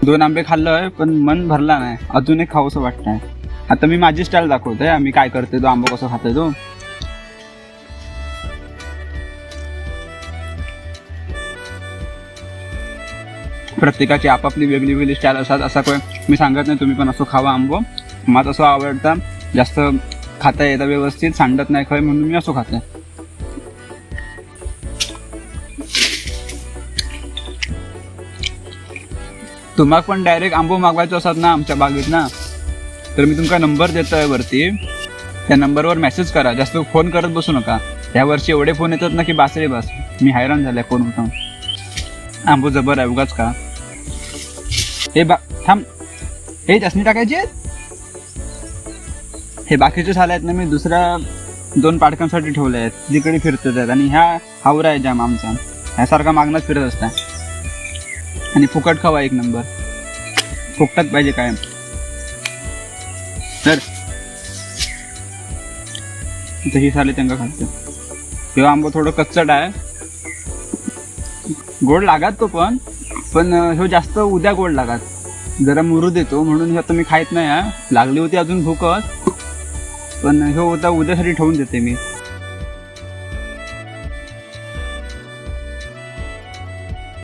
2 आंबे खाल्लोय पण मन भरला नाही, अजून एक खावंसं वाटतंय. आता मी माझी स्टाईल दाखवतोय, आम्ही काय करतोय तो आंबा कसं खातोय तो. प्रत्येकाची आपापली वेगळी वेगळी स्टाईल असतात, असं काय मी सांगत नाही तुम्ही पण असं खावा आंबो. मला असं आवडतं, जास्त खाता येतं व्यवस्थित, सांडत नाही खय म्हणून मी असं खातोय. तुम्हाला पण डायरेक्ट आंबो मागवायचो असतात ना आमच्या बागेत ना, तर मी तुमचा नंबर देतोय वरती, त्या नंबरवर मेसेज करा. जास्त फोन करत बसू नका, या वर्षी एवढे फोन येतात ना की बास रे बास, मी हैराण झाले फोन उठून. आंबो जबर आहे उगाच का. हे थांब, हे चटणी टाकायची आहेत. हे बाकीचे झाले आहेत ना, मी दुसऱ्या 2 पाडकांसाठी ठेवले आहेत, तिकडे फिरतात आहेत. आणि ह्या हावरा आहे जाम आमचा, ह्यासारखा मागण्यात फिरत असता. आणि फुकट खावा, 1 नंबर फुकटात पाहिजे कायम. तर ही साले त्यांना खालते किंवा आंबो थोडं कच्चट आहे, गोड लागत तो पण ह्यो जास्त उद्या गोड लागत, जरा मुरू देतो म्हणून हे आता मी खायत नाही. लागली होती अजून भूकच, पण ह्यो होता उद्यासाठी ठेवून देते मी.